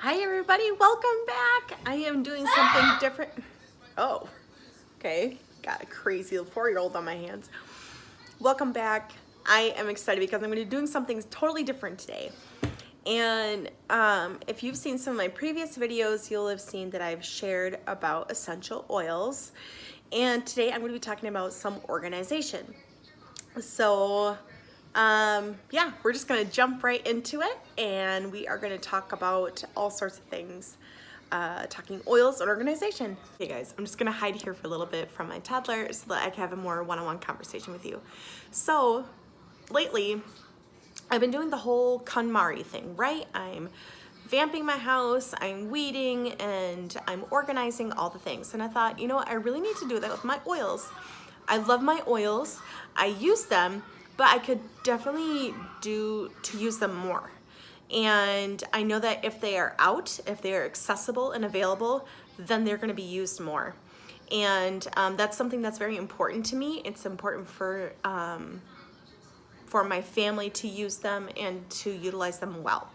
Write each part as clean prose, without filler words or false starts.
Hi everybody, welcome back. I am doing something different. Oh, okay. Got a crazy 4-year-old on my hands. Welcome back. I am excited because I'm going to be doing something totally different today. And if you've seen some of my previous videos, you'll have seen that I've shared about essential oils. And today I'm going to be talking about some organization. So yeah, we're just gonna jump right into it, and we are gonna talk about all sorts of things, talking oils and organization. Okay guys, I'm just gonna hide here for a little bit from my toddler so that I can have a more one-on-one conversation with you. So lately, I've been doing the whole KonMari thing, right? I'm vamping my house, I'm weeding, and I'm organizing all the things. And I thought, you know what, I really need to do that with my oils. I love my oils, I use them, but I could definitely use them more. And I know that if they are out, if they are accessible and available, then they're gonna be used more. And that's something that's very important to me. It's important for my family to use them and to utilize them well.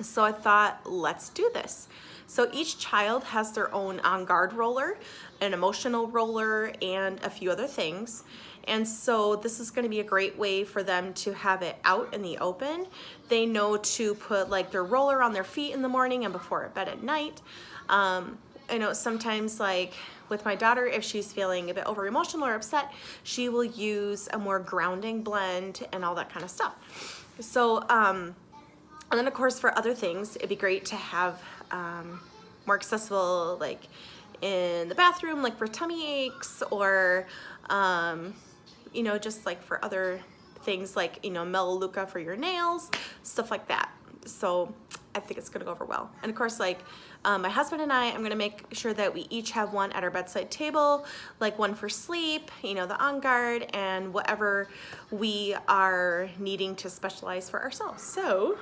So I thought, let's do this. So each child has their own On Guard roller, an emotional roller, and a few other things. And so this is going to be a great way for them to have it out in the open. They know to put like their roller on their feet in the morning and before bed at night. I know sometimes, like with my daughter, if she's feeling a bit over emotional or upset, she will use a more grounding blend and all that kind of stuff. So and then of course for other things, it'd be great to have more accessible, like in the bathroom, like for tummy aches, or you know, just like for other things like, you know, Melaleuca for your nails, stuff like that. So I think it's gonna go over well. And of course, like my husband and I'm gonna make sure that we each have one at our bedside table, like one for sleep, you know, the On Guard, and whatever we are needing to specialize for ourselves. So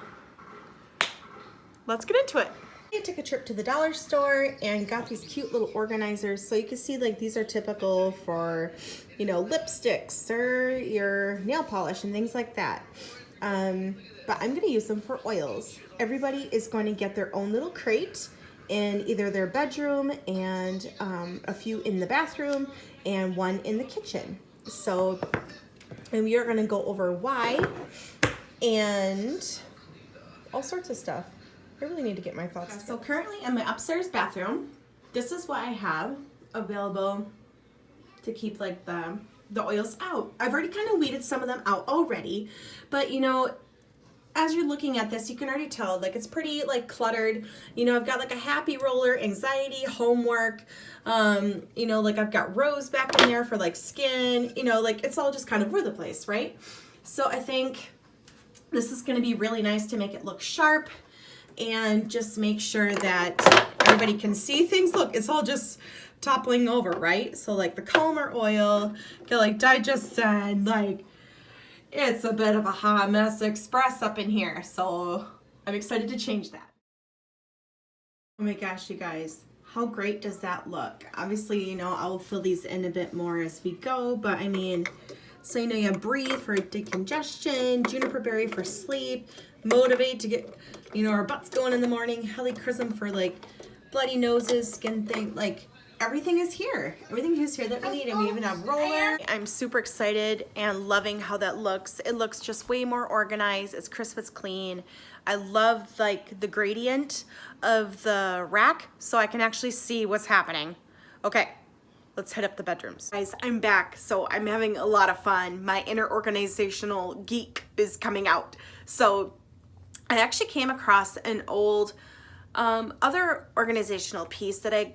let's get into it. I took a trip to the dollar store and got these cute little organizers. So you can see, like, these are typical for, you know, lipsticks or your nail polish and things like that. But I'm gonna use them for oils. Everybody is going to get their own little crate in either their bedroom, and a few in the bathroom, and one in the kitchen. So, and we are gonna go over why and all sorts of stuff. I really need to get my thoughts together. So currently in my upstairs bathroom, this is what I have available to keep like the oils out. I've already kind of weeded some of them out already, but you know, as you're looking at this, you can already tell like it's pretty like cluttered. You know, I've got like a happy roller, anxiety, homework, you know, like I've got rose back in there for like skin, you know, like it's all just kind of over the place, right? So I think this is going to be really nice to make it look sharp and just make sure that everybody can see things. Look, it's all just toppling over, right? So like the Calmer oil, get like digested, like it's a bit of a hot mess express up in here. So I'm excited to change that. Oh my gosh, you guys, how great does that look? Obviously, you know, I will fill these in a bit more as we go, but I mean, so you know, you have Breathe for decongestion, Juniper Berry for sleep, Motivate to get, you know, our butts going in the morning, Helichrysum for like bloody noses, skin thing, like everything is here. Everything is here that we need, and we even have roller. I'm super excited and loving how that looks. It looks just way more organized. It's crisp, it's clean. I love like the gradient of the rack so I can actually see what's happening. Okay. Let's hit up the bedrooms. Guys, I'm back, so I'm having a lot of fun. My inner organizational geek is coming out. So I actually came across an old other organizational piece that I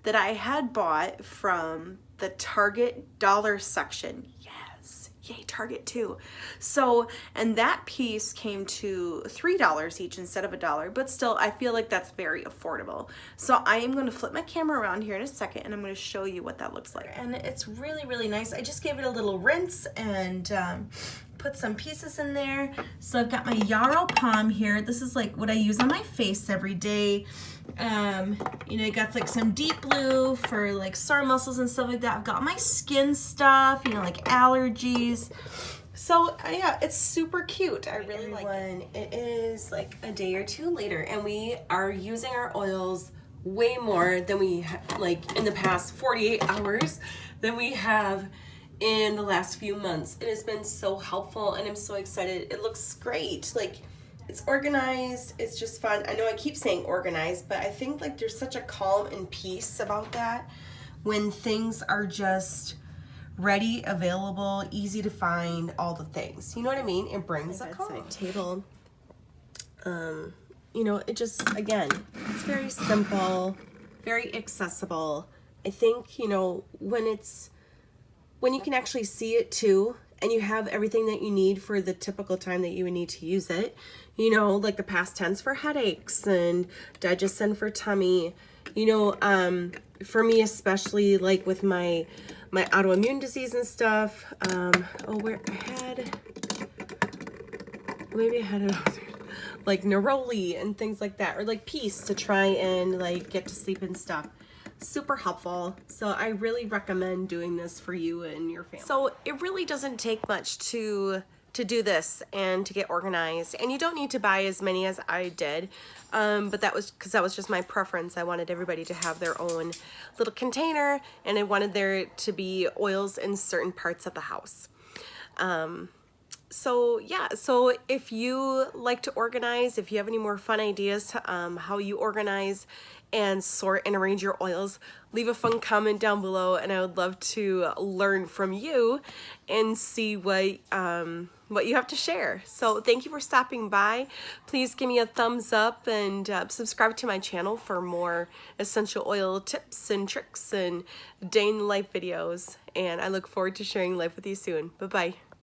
that I had bought from the Target dollar section. Yes, yay, Target too. So, and that piece came to $3 each instead of $1, but still I feel like that's very affordable. So I am going to flip my camera around here in a second, and I'm going to show you what that looks like. And it's really, really nice. I just gave it a little rinse and put some pieces in there. So I've got my Yarrow Palm here. This is like what I use on my face every day. You know, I got like some Deep Blue for like sore muscles and stuff like that. I've got my skin stuff, you know, like allergies. So yeah, it's super cute. I really like it. It is like a day or two later, and we are using our oils way more than we like in the past 48 hours than we have in the last few months. It has been so helpful, and I'm so excited. It looks great. Like, it's organized. It's just fun. I know I keep saying organized, but I think like there's such a calm and peace about that when things are just ready, available, easy to find, all the things. You know what I mean? It brings a calm. Table. You know, it just, again, it's very simple, very accessible. I think, you know, when you can actually see it too, and you have everything that you need for the typical time that you would need to use it, you know, like the past tense for headaches and digestion for tummy, you know, for me especially, like with my autoimmune disease and stuff. Maybe I had it like neroli and things like that, or like peace to try and like get to sleep and stuff. Super helpful. So I really recommend doing this for you and your family. So it really doesn't take much to do this and to get organized, and you don't need to buy as many as I did, but that was because that was just my preference. I wanted everybody to have their own little container, and I wanted there to be oils in certain parts of the house. So yeah, so if you like to organize, if you have any more fun ideas how you organize and sort and arrange your oils, leave a fun comment down below, and I would love to learn from you and see what you have to share. So thank you for stopping by. Please give me a thumbs up and subscribe to my channel for more essential oil tips and tricks and day in the life videos. And I look forward to sharing life with you soon. Bye-bye.